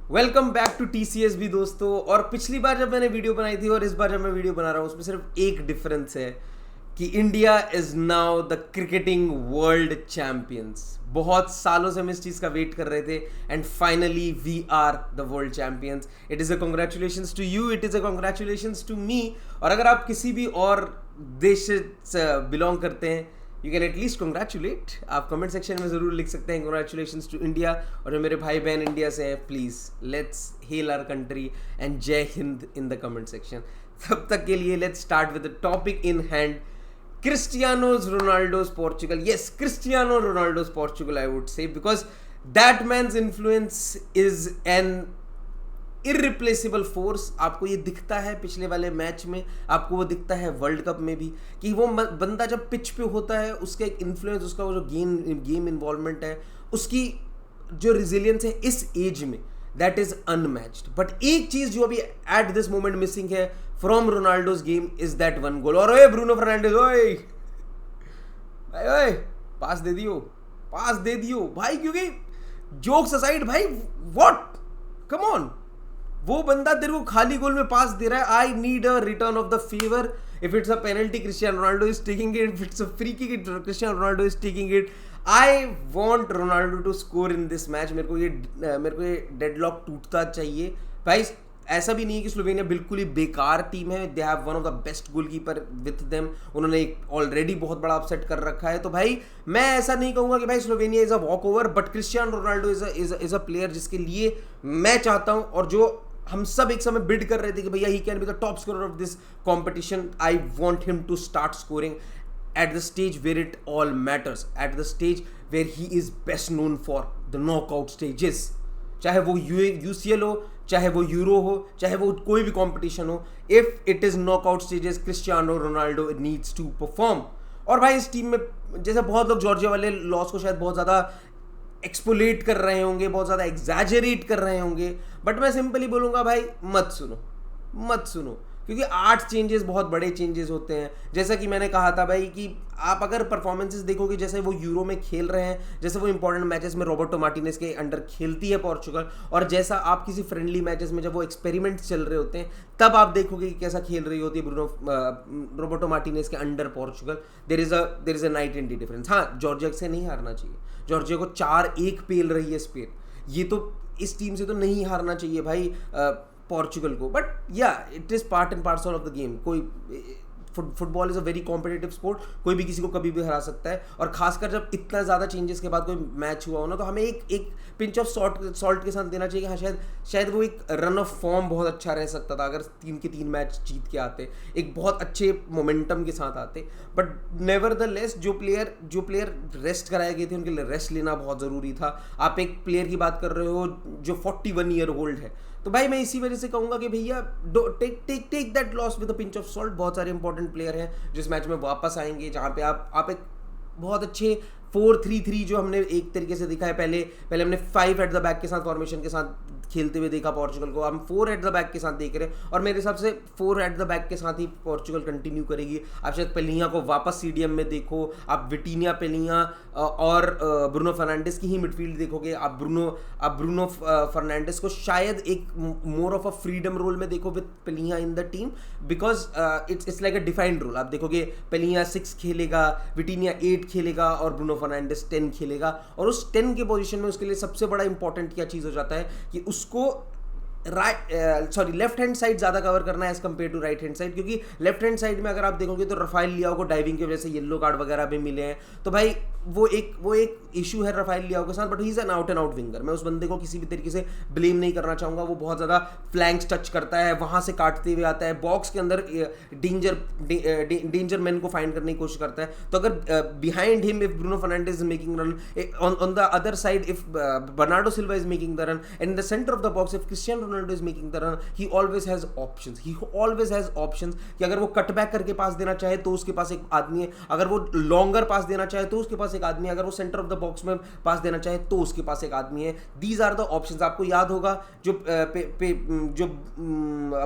Welcome back to TCSB दोस्तों। और पिछली बार जब मैंने वीडियो बनाई थी और इस बार जब मैं वीडियो बना रहा हूँ उसमें सिर्फ एक डिफरेंस है कि India is now the cricketing world champions. बहुत सालों से हम इस चीज़ का वेट कर रहे थे and finally we are the world champions. It is a congratulations to you, it is a congratulations to me. और अगर आप किसी भी और देश से बिलोंग करते हैं यू कैन एटलीस्ट कॉन्ग्रेचुलेट। आप कमेंट सेक्शन में ज़रूर लिख सकते हैं कॉन्ग्रेचुलेशंस टू इंडिया। और जो मेरे भाई बहन इंडिया से हैं please let's hail our country and Jai Hind in the comment section. तब तक के लिए let's start with the topic in hand. Cristiano's Ronaldo's Portugal. Yes, Cristiano Ronaldo's Portugal, I would say, because that man's influence is an irreplaceable force. आपको ये दिखता है पिछले वाले मैच में, आपको वो दिखता है वर्ल्ड कप में भी कि वो बंदा जब पिच पे होता है उसका एक इन्फ्लुएंस, उसका वो जो गेम इन्वॉल्वमेंट है, उसकी जो रिजिलियंस है इस एज में, दैट इज अनमैच्ड। बट एक चीज जो अभी एट दिस मोमेंट मिसिंग है from Ronaldo's game is that one goal. और ओए ब्रूनो फर्नांडिस, ओए भाई, ओए पास दे दियो भाई, क्योंकि जोक्स असाइड भाई, व्हाट, कम ऑन, वो बंदा तेरे को खाली गोल में पास दे रहा है। I need a return of the favour. If it's a penalty Cristiano Ronaldo is taking it, if it's a free kick Cristiano Ronaldo is taking it. I want Ronaldo to score in this match. मेरे को ये deadlock टूटता चाहिए भाई। ऐसा भी नहीं है कि स्लोवेनिया बिल्कुल ही बेकार टीम है। They have one of the best goalkeeper with them. उन्होंने एक ऑलरेडी बहुत बड़ा अपसेट कर रखा है। तो भाई मैं ऐसा नहीं कहूंगा कि भाई Slovenia is a walk over, but Cristiano Ronaldo is a player जिसके लिए मैं चाहता हूं और जो हम सब एक समय बिड कर रहे थे कि भैया he can be the top scorer of this competition. I want him to start scoring at the stage where it all matters, at the stage where he is best known for, the knockout stages। चाहे वो UCL हो, चाहे वो euro हो, चाहे वो कोई भी कंपटीशन हो, if it is knockout stages Cristiano Ronaldo needs to perform. और भाई इस टीम में जैसे बहुत लोग जॉर्जिया वाले लॉस को शायद बहुत ज़्यादा एक्सपोलेट कर रहे होंगे, बहुत ज़्यादा एग्जैजरेट कर रहे होंगे, बट मैं सिंपली बोलूँगा भाई मत सुनो, क्योंकि 8 चेंजेस बहुत बड़े चेंजेस होते हैं। जैसा कि मैंने कहा था भाई कि आप अगर परफॉर्मेंसेस देखोगे जैसे वो यूरो में खेल रहे हैं, जैसे वो इंपॉर्टेंट मैचेस में रॉबर्टो मार्टिनेज के अंडर खेलती है पोर्चुगल, और जैसा आप किसी फ्रेंडली मैचेस में जब वो एक्सपेरिमेंट्स चल रहे होते हैं तब आप देखोगे कि कैसा खेल रही होती है रॉबर्टो मार्टिनेज के under Portugal. There is a night and day difference. हाँ, जॉर्जिया से नहीं हारना चाहिए। जॉर्जिया को 4-1 पेल रही है स्पेन। ये तो इस टीम से तो नहीं हारना चाहिए भाई पोर्चुगल को। But yeah it is part and parcel of the game. कोई football is a very competitive sport, कोई भी किसी को कभी भी हरा सकता है। और खासकर जब इतना ज़्यादा चेंजेस के बाद कोई मैच हुआ हो ना, तो हमें एक पिंच ऑफ सॉल्ट के साथ देना चाहिए कि हाँ शायद वो एक रन ऑफ फॉर्म बहुत अच्छा रह सकता था अगर 3 के 3 मैच जीत के आते, एक बहुत अच्छे मोमेंटम के साथ आते। बट नेवर द लेस जो प्लेयर रेस्ट कराए गए थे उनके लिए रेस्ट लेना बहुत ज़रूरी था। आप एक प्लेयर की बात कर रहे हो जो 41 ईयर ओल्ड है, तो भाई मैं इसी वजह से कहूंगा कि भैया take that loss with a pinch of salt. बहुत सारे इंपॉर्टेंट प्लेयर हैं जिस मैच में वापस आएंगे, जहां पे आप एक बहुत अच्छे 4-3-3 जो हमने एक तरीके से दिखा है। पहले हमने 5 एट द बैक के साथ फॉर्मेशन के साथ खेलते हुए देखा पोर्चुगल को, हम 4 एट द बैक के साथ देख रहे हैं और मेरे हिसाब से 4 एट द बैक के साथ ही पोर्चुगल कंटिन्यू करेगी। आप शायद पेलिया को वापस सीडीएम में देखो, आप विटीनिया, पेलिया और ब्रूनो फर्नांडिस की ही मिडफील्ड देखोगे। आप ब्रूनो फर्नांडिस को शायद एक more of a freedom role में देखो विद पेलिया in the team, because it's like a defined role. आप देखोगे पेलिया 6 खेलेगा, विटीनिया 8 खेलेगा और ब्रूनो फर्नांडिस 10 खेलेगा। और उस 10 के पोजीशन में उसके लिए सबसे बड़ा इंपॉर्टेंट क्या चीज़ हो जाता है कि उसको लेफ्ट हैंड साइड ज्यादा कवर करना है as compare to right hand side, क्योंकि लेफ्ट हैंड साइड में अगर आप देखोगे तो रफाइल लियाओ को डाइविंग की वजह से येलो कार्ड वगैरह भी मिले हैं। तो भाई वो एक इशू है रफाइल लियाओ के साथ, but he is an out and out winger. मैं उस बंदे को किसी भी तरीके से ब्लेम नहीं करना चाहूंगा। वो बहुत ज्यादा फ्लैंक्स टच करता है, वहां से काटते हुए आता है, बॉक्स के अंदर डेंजर मैन को फाइंड करने की कोशिश करता है। तो अगर behind him if Bruno Fernandes is making run, on the other side if Bernardo Silva is making the run, and in the centre of the box if Cristiano Ronaldo is making the run, he always has options कि अगर वो cutback करके पास देना चाहे तो उसके पास एक आदमी है, अगर वो लॉन्गर पास देना चाहे तो उसके पास एक आदमी है, अगर वो सेंटर ऑफ द बॉक्स में पास देना चाहे तो उसके पास एक आदमी है। These are the options. आपको याद होगा जो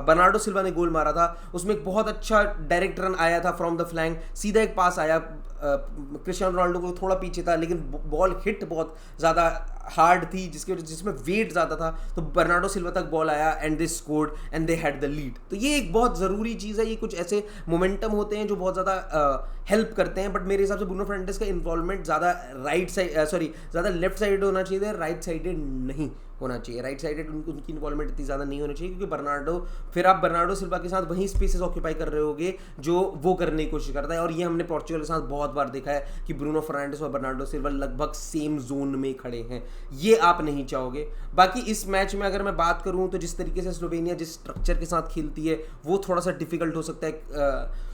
बर्नार्डो सिल्वा ने गोल मारा था उसमें एक बहुत अच्छा डायरेक्ट रन आया था फ्रॉम द फ्लैंक, सीधा एक पास आया क्रिस्टियानो रोनाल्डो को थोड़ा पीछे था, लेकिन बॉल हिट बहुत ज़्यादा हार्ड थी जिसमें वेट ज़्यादा था, तो बर्नार्डो सिल्वा तक बॉल आया and they scored and they had the lead. तो ये एक बहुत ज़रूरी चीज़ है, ये कुछ ऐसे मोमेंटम होते हैं जो बहुत ज़्यादा हेल्प करते हैं। बट मेरे हिसाब से ब्रूनो फर्नांडिस का इन्वॉल्वमेंट ज़्यादा ज़्यादा लेफ्ट साइड होना चाहिए, राइट साइडेड नहीं होना चाहिए। राइट साइडेड उनकी इन्वॉल्वमेंट इतनी ज़्यादा नहीं होनी चाहिए, क्योंकि फिर आप बर्नार्डो सिल्वा के साथ वहीं स्पेसेस ऑक्यूपाई कर रहे होगे जो वो करने की कोशिश करता है। और ये हमने पोर्चुगल के साथ बहुत बार देखा है कि ब्रूनो फर्नांडिस और बर्नार्डो सिल्वा लगभग सेम जोन में खड़े हैं, ये आप नहीं चाहोगे। बाकी इस मैच में अगर मैं बात करूं तो जिस तरीके से स्लोवेनिया जिस स्ट्रक्चर के साथ खेलती है वो थोड़ा सा डिफिकल्ट हो सकता है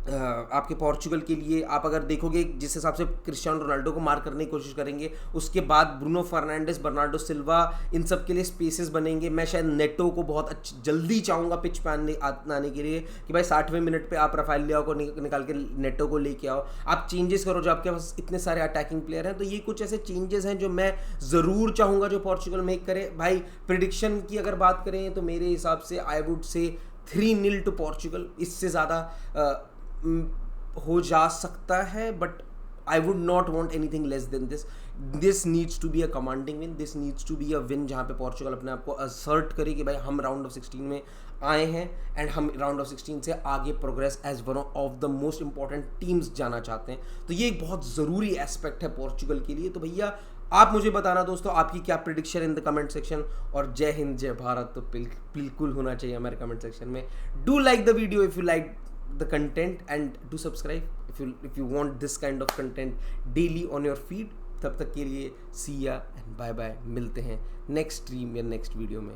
आपके पोर्चुगल के लिए। आप अगर देखोगे जिस हिसाब से क्रिस्टियानो रोनाल्डो को मार करने की कोशिश करेंगे, उसके बाद ब्रूनो फर्नांडिस, बर्नार्डो सिल्वा, इन सब के लिए स्पेसेस बनेंगे। मैं शायद नेटो को बहुत जल्दी चाहूँगा पिच पे आने के लिए कि भाई 60वें मिनट पे आप राफेल लियाओ को निकाल के नेटो को लेके आओ, आप चेंजेस करो जो आपके पास इतने सारे अटैकिंग प्लेयर हैं। तो ये कुछ ऐसे चेंजेस हैं जो मैं ज़रूर चाहूँगा जो पोर्चुगल मेक करे। भाई प्रिडिक्शन की अगर बात करें तो मेरे हिसाब से I would say 3-0 to Portugal, इससे ज़्यादा हो जा सकता है, but I would not want anything less than this. This needs to be a commanding win, this needs to be a win जहाँ पे पोर्चुगल अपने आप को असर्ट करे कि भाई हम राउंड ऑफ 16 में आए हैं एंड हम राउंड ऑफ 16 से आगे progress as one of the most important teams जाना चाहते हैं। तो ये एक बहुत ज़रूरी एस्पेक्ट है पोर्चुगल के लिए। तो भैया आप मुझे बताना दोस्तों आपकी क्या prediction in the comment section, और जय हिंद जय भारत तो बिल्कुल होना चाहिए हमारे कमेंट सेक्शन में। Do like the video if you like the content and do subscribe if you want this kind of content daily on your feed। तब तक के लिए see ya and bye bye, मिलते हैं नेक्स्ट स्ट्रीम या next video में।